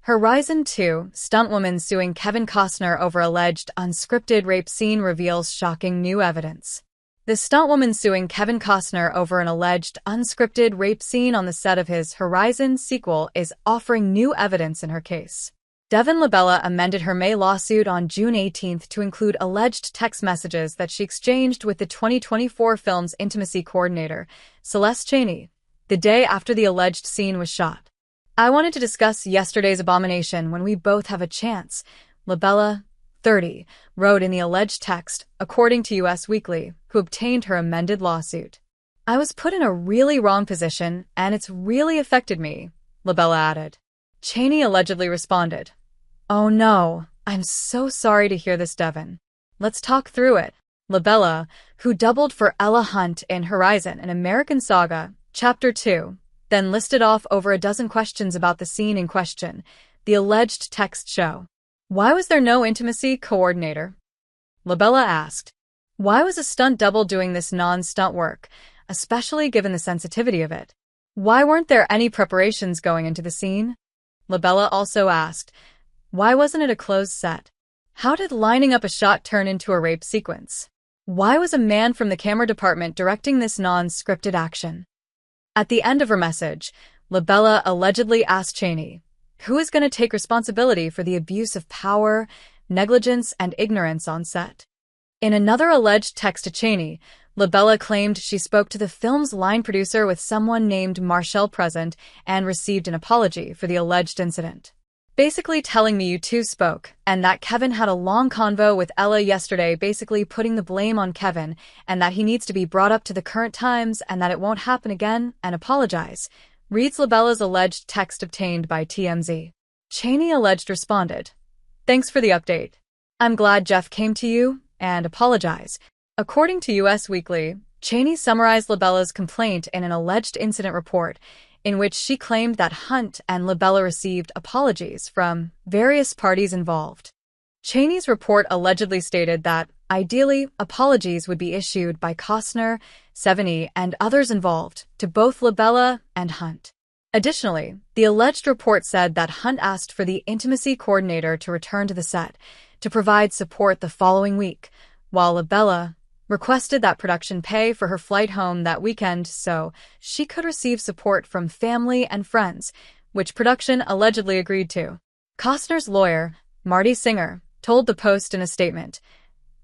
Horizon 2, stuntwoman suing Kevin Costner over alleged unscripted rape scene reveals shocking new evidence. The stuntwoman suing Kevin Costner over an alleged unscripted rape scene on the set of his Horizon sequel is offering new evidence in her case. Devin Labella amended her May lawsuit on June 18 to include alleged text messages that she exchanged with the 2024 film's intimacy coordinator, Celeste Chaney, the day after the alleged scene was shot. "I wanted to discuss yesterday's abomination when we both have a chance," Labella, 30, wrote in the alleged text, according to US Weekly, who obtained her amended lawsuit. "I was put in a really wrong position, and it's really affected me," Labella added. Chaney allegedly responded, "Oh no, I'm so sorry to hear this, Devin. Let's talk through it." Labella, who doubled for Ella Hunt in Horizon, an American Saga, Chapter 2, then listed off over a dozen questions about the scene in question, the alleged text show. "Why was there no intimacy coordinator?" Labella asked. "Why was a stunt double doing this non-stunt work, especially given the sensitivity of it? Why weren't there any preparations going into the scene?" Labella also asked, "Why wasn't it a closed set? How did lining up a shot turn into a rape sequence? Why was a man from the camera department directing this non-scripted action?" At the end of her message, Labella allegedly asked Chaney, "Who is going to take responsibility for the abuse of power, negligence, and ignorance on set?" In another alleged text to Chaney, Labella claimed she spoke to the film's line producer with someone named Marshall present and received an apology for the alleged incident. "Basically telling me you two spoke, and that Kevin had a long convo with Ella yesterday, basically putting the blame on Kevin, and that he needs to be brought up to the current times and that it won't happen again, and apologize," reads Labella's alleged text obtained by TMZ. Chaney alleged responded, "Thanks for the update. I'm glad Jeff came to you, and apologize." According to US Weekly, Chaney summarized Labella's complaint in an alleged incident report, in which she claimed that Hunt and Labella received apologies from various parties involved. Chaney's report allegedly stated that, ideally, apologies would be issued by Costner, 70, and others involved to both Labella and Hunt. Additionally, the alleged report said that Hunt asked for the intimacy coordinator to return to the set to provide support the following week, while Labella requested that production pay for her flight home that weekend so she could receive support from family and friends, which production allegedly agreed to. Costner's lawyer, Marty Singer, told the Post in a statement,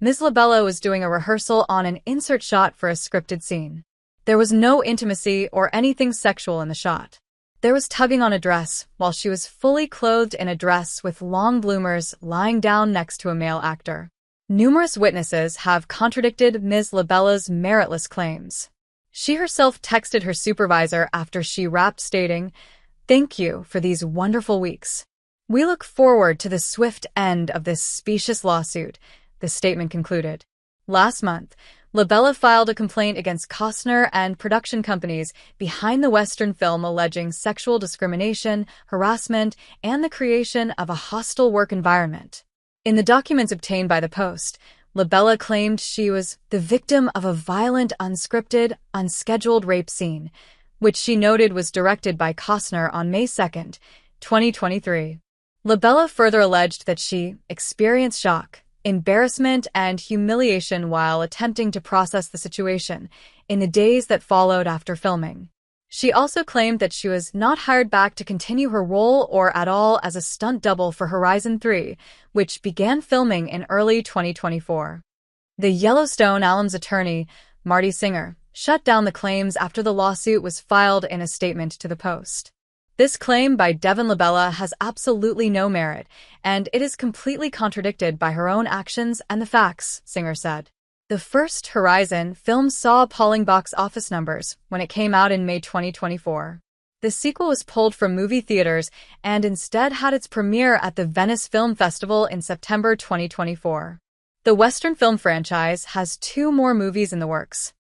"Ms. Labella was doing a rehearsal on an insert shot for a scripted scene. There was no intimacy or anything sexual in the shot. There was tugging on a dress while she was fully clothed in a dress with long bloomers lying down next to a male actor." Numerous witnesses have contradicted Ms. Labella's meritless claims. She herself texted her supervisor after she wrapped, stating, "Thank you for these wonderful weeks. We look forward to the swift end of this specious lawsuit," the statement concluded. Last month, Labella filed a complaint against Costner and production companies behind the Western film alleging sexual discrimination, harassment, and the creation of a hostile work environment. In the documents obtained by the Post, Labella claimed she was the victim of a violent, unscripted, unscheduled rape scene, which she noted was directed by Costner on May 2, 2023. Labella further alleged that she experienced shock, embarrassment, and humiliation while attempting to process the situation in the days that followed after filming. She also claimed that she was not hired back to continue her role or at all as a stunt double for Horizon 3, which began filming in early 2024. The Yellowstone alum's attorney, Marty Singer, shut down the claims after the lawsuit was filed in a statement to the Post. "This claim by Devin Labella has absolutely no merit, and it is completely contradicted by her own actions and the facts," Singer said. The first Horizon film saw appalling box office numbers when it came out in May 2024. The sequel was pulled from movie theaters and instead had its premiere at the Venice Film Festival in September 2024. The Western film franchise has 2 more movies in the works.